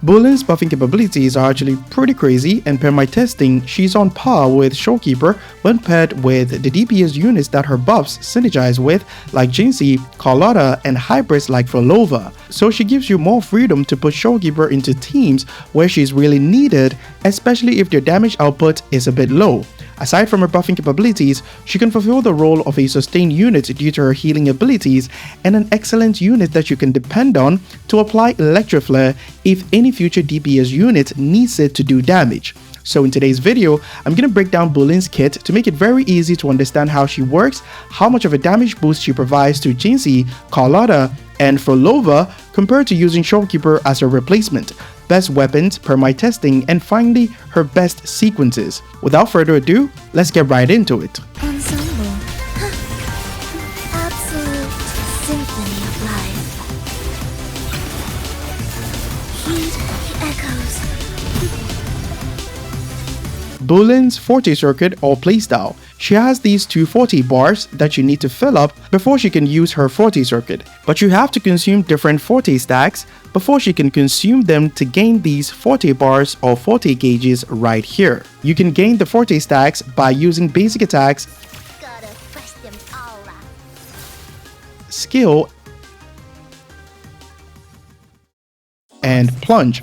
Buling's buffing capabilities are actually pretty crazy, and per my testing, she's on par with Showkeeper when paired with the DPS units that her buffs synergize with, like Jinxie, Carlotta, and hybrids like Frolova. So she gives you more freedom to put Showkeeper into teams where she's really needed, especially if their damage output is a bit low. Aside from her buffing capabilities, she can fulfill the role of a sustained unit due to her healing abilities and an excellent unit that you can depend on to apply Electro Flare if any future DPS unit needs it to do damage. So in today's video, I'm going to break down Buling's kit to make it very easy to understand how she works, how much of a damage boost she provides to Jinxie, Carlotta, and Frolova compared to using Showkeeper as her replacement, best weapons per my testing, and finally her best sequences. Without further ado, let's get right into it. Ensemble. Absolute symphony of life. Heed the echoes. Buling's Forte Circuit or Playstyle. She has these two Forte bars that you need to fill up before she can use her Forte Circuit, but you have to consume different Forte stacks before she can consume them to gain these Forte bars or Forte gauges right here. You can gain the Forte stacks by using basic attacks, skill, and plunge.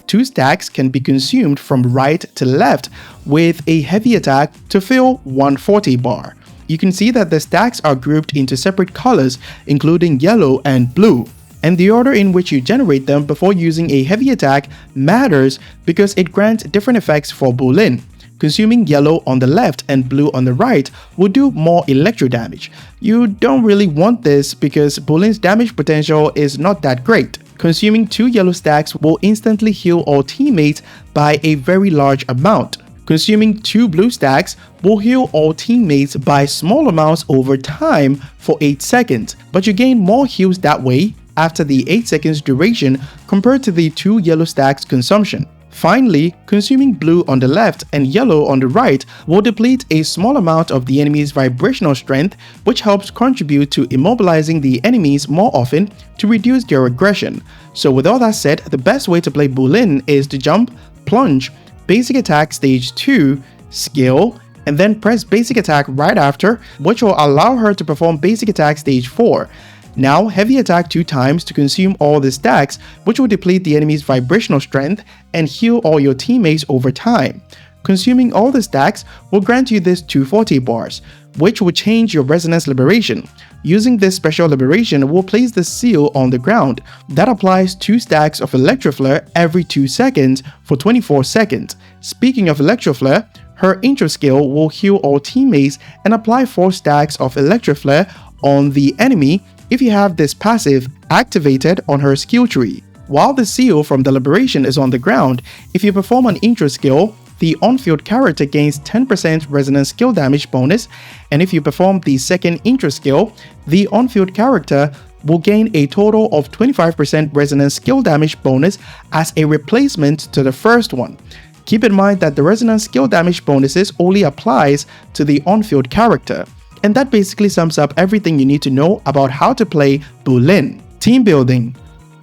Two stacks can be consumed from right to left with a heavy attack to fill one Forte bar. You can see that the stacks are grouped into separate colors, including yellow and blue. And the order in which you generate them before using a heavy attack matters because it grants different effects for Buling. Consuming yellow on the left and blue on the right will do more electro damage. You don't really want this because Buling's damage potential is not that great. Consuming two yellow stacks will instantly heal all teammates by a very large amount. Consuming two blue stacks will heal all teammates by small amounts over time for 8 seconds, but you gain more heals that way after the 8 seconds duration compared to the two yellow stacks consumption. Finally, consuming blue on the left and yellow on the right will deplete a small amount of the enemy's vibrational strength, which helps contribute to immobilizing the enemies more often to reduce their aggression. So with all that said, the best way to play Buling is to jump, plunge, basic attack stage 2, skill, and then press basic attack right after, which will allow her to perform basic attack stage 4. Now heavy attack 2 times to consume all the stacks, which will deplete the enemy's vibrational strength and heal all your teammates over time. Consuming all the stacks will grant you this 240 bars, which will change your resonance liberation. Using this special liberation will place the seal on the ground. That applies 2 stacks of Electro Flare every 2 seconds for 24 seconds. Speaking of Electro Flare, her intro skill will heal all teammates and apply 4 stacks of Electro Flare on the enemy if you have this passive activated on her skill tree. While the seal from the liberation is on the ground, if you perform an intro skill, the on-field character gains 10% resonance skill damage bonus, and if you perform the second intro skill, the on-field character will gain a total of 25% resonance skill damage bonus as a replacement to the first one. Keep in mind that the resonance skill damage bonuses only applies to the on-field character. And that basically sums up everything you need to know about how to play Buling. Team building.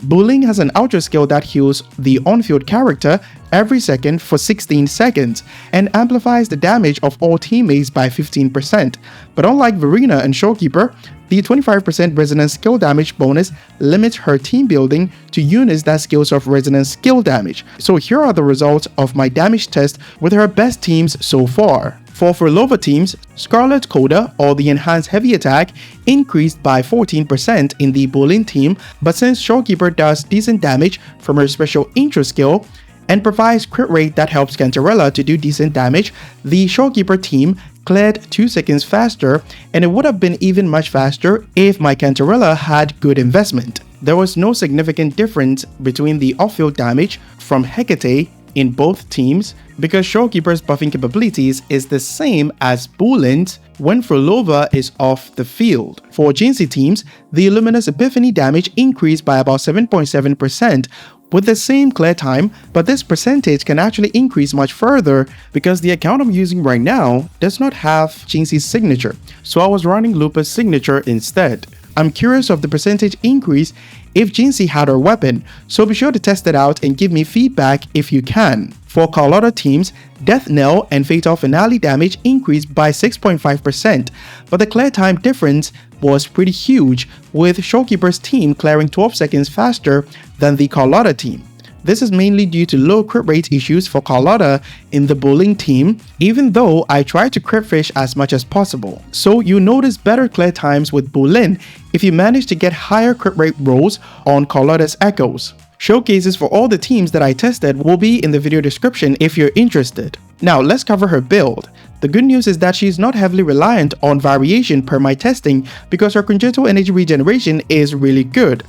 Buling has an ultra skill that heals the on-field character every second for 16 seconds and amplifies the damage of all teammates by 15%. But unlike Verena and Showkeeper, the 25% resonance skill damage bonus limits her team building to units that scales off resonance skill damage. So here are the results of my damage test with her best teams so far. For Frolova teams, Scarlet Coda or the enhanced heavy attack increased by 14% in the Buling team, but since Showkeeper does decent damage from her special intro skill and provides crit rate that helps Cantarella to do decent damage, the Showkeeper team cleared 2 seconds faster, and it would have been even much faster if my Cantarella had good investment. There was no significant difference between the off-field damage from Hecate in both teams because Showkeeper's buffing capabilities is the same as Buling's when Frolova is off the field. For Jinxie teams, the Luminous Epiphany damage increased by about 7.7% with the same clear time, but this percentage can actually increase much further because the account I'm using right now does not have Jinxie's signature, so I was running Lupa's signature instead. I'm curious of the percentage increase if Jinxie had her weapon, so be sure to test it out and give me feedback if you can. For Carlotta teams, Death Knell and Fatal Finale damage increased by 6.5%, but the clear time difference was pretty huge, with Showkeeper's team clearing 12 seconds faster than the Carlotta team. This is mainly due to low crit rate issues for Carlotta in the Buling team, even though I tried to crit fish as much as possible. So you notice better clear times with Buling if you manage to get higher crit rate rolls on Carlotta's echoes. Showcases for all the teams that I tested will be in the video description if you're interested. Now let's cover her build. The good news is that she's not heavily reliant on variation per my testing because her congenital energy regeneration is really good.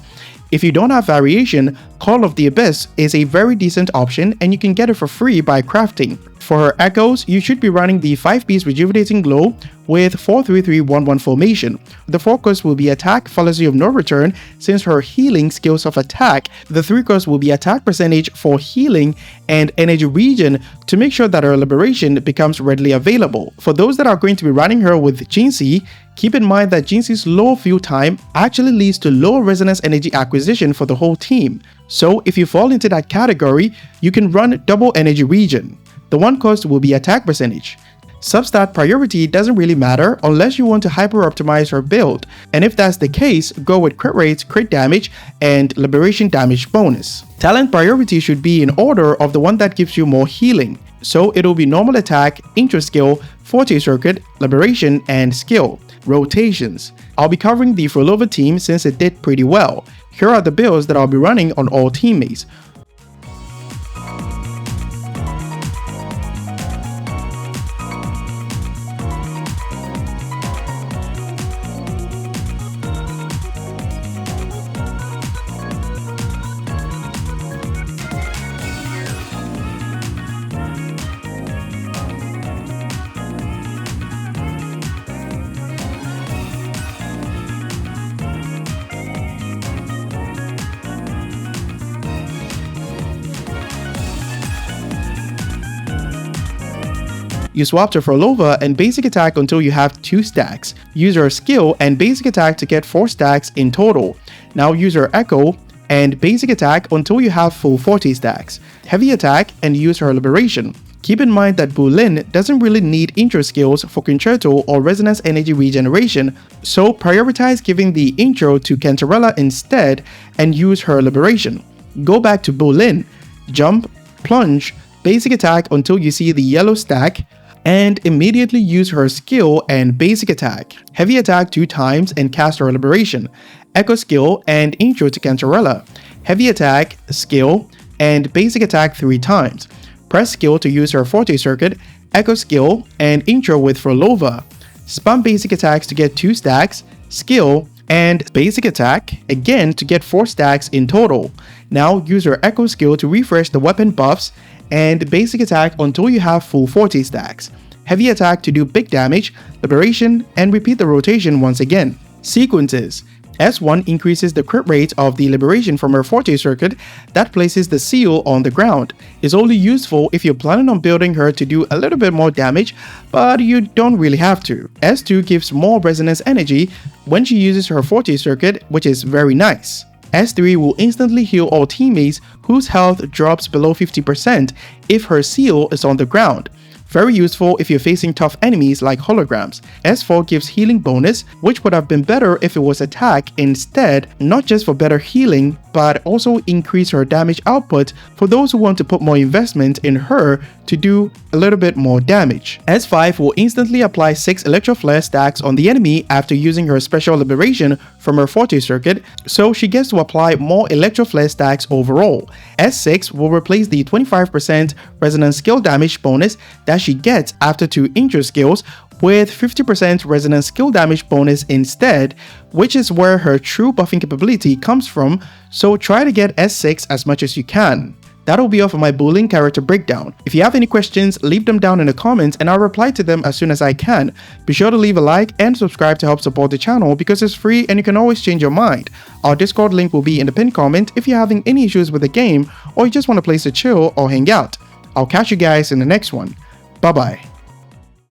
If you don't have variation, Call of the Abyss is a very decent option and you can get it for free by crafting. For her echoes, you should be running the 5-piece Rejuvenating Glow with 4-3-3-1-1 formation. The focus will be attack, fallacy of no return since her healing skills of attack. The 3-cost will be attack percentage for healing and energy regen to make sure that her liberation becomes readily available. For those that are going to be running her with Jinxie, keep in mind that Jinxie's low fill time actually leads to low resonance energy acquisition for the whole team. So if you fall into that category, you can run double energy regen. The 1 cost will be attack percentage. Substat priority doesn't really matter unless you want to hyper optimize her build, and if that's the case, go with crit rate, crit damage, and liberation damage bonus. Talent priority should be in order of the one that gives you more healing. So it'll be normal attack, intro skill, forte circuit, liberation, and skill. Rotations. I'll be covering the Frolova team since it did pretty well. Here are the builds that I'll be running on all teammates. You swap to Frolova and basic attack until you have 2 stacks. Use her skill and basic attack to get 4 stacks in total. Now use her echo and basic attack until you have full 40 stacks. Heavy attack and use her liberation. Keep in mind that Buling doesn't really need intro skills for concerto or resonance energy regeneration, so prioritize giving the intro to Cantarella instead and use her liberation. Go back to Buling, jump, plunge, basic attack until you see the yellow stack, and immediately use her skill and basic attack. Heavy attack 2 times and cast her liberation. Echo skill and intro to Cantarella. Heavy attack, skill, and basic attack 3 times. Press skill to use her forte circuit, echo skill, and intro with Frolova. Spam basic attacks to get 2 stacks, skill, and basic attack again to get 4 stacks in total. Now use her echo skill to refresh the weapon buffs and basic attack until you have full 40 stacks. Heavy attack to do big damage, liberation, and repeat the rotation once again. Sequences. S1 increases the crit rate of the liberation from her forte circuit that places the seal on the ground. It's only useful if you're planning on building her to do a little bit more damage, but you don't really have to. S2 gives more resonance energy when she uses her forte circuit, which is very nice. S3 will instantly heal all teammates whose health drops below 50% if her seal is on the ground. Very useful if you're facing tough enemies like holograms. S4 gives healing bonus, which would have been better if it was attack instead, not just for better healing, but also increase her damage output for those who want to put more investment in her to do a little bit more damage. S5 will instantly apply 6 Electro Flare stacks on the enemy after using her special liberation from her forte circuit, so she gets to apply more Electro Flare stacks overall. S6 will replace the 25% resonance skill damage bonus that she gets after 2 intro skills with 50% resonance skill damage bonus instead, which is where her true buffing capability comes from, so try to get S6 as much as you can. That'll be all for my Buling character breakdown. If you have any questions, leave them down in the comments and I'll reply to them as soon as I can. Be sure to leave a like and subscribe to help support the channel because it's free and you can always change your mind. Our Discord link will be in the pinned comment if you're having any issues with the game or you just want a place to chill or hang out. I'll catch you guys in the next one. Bye bye.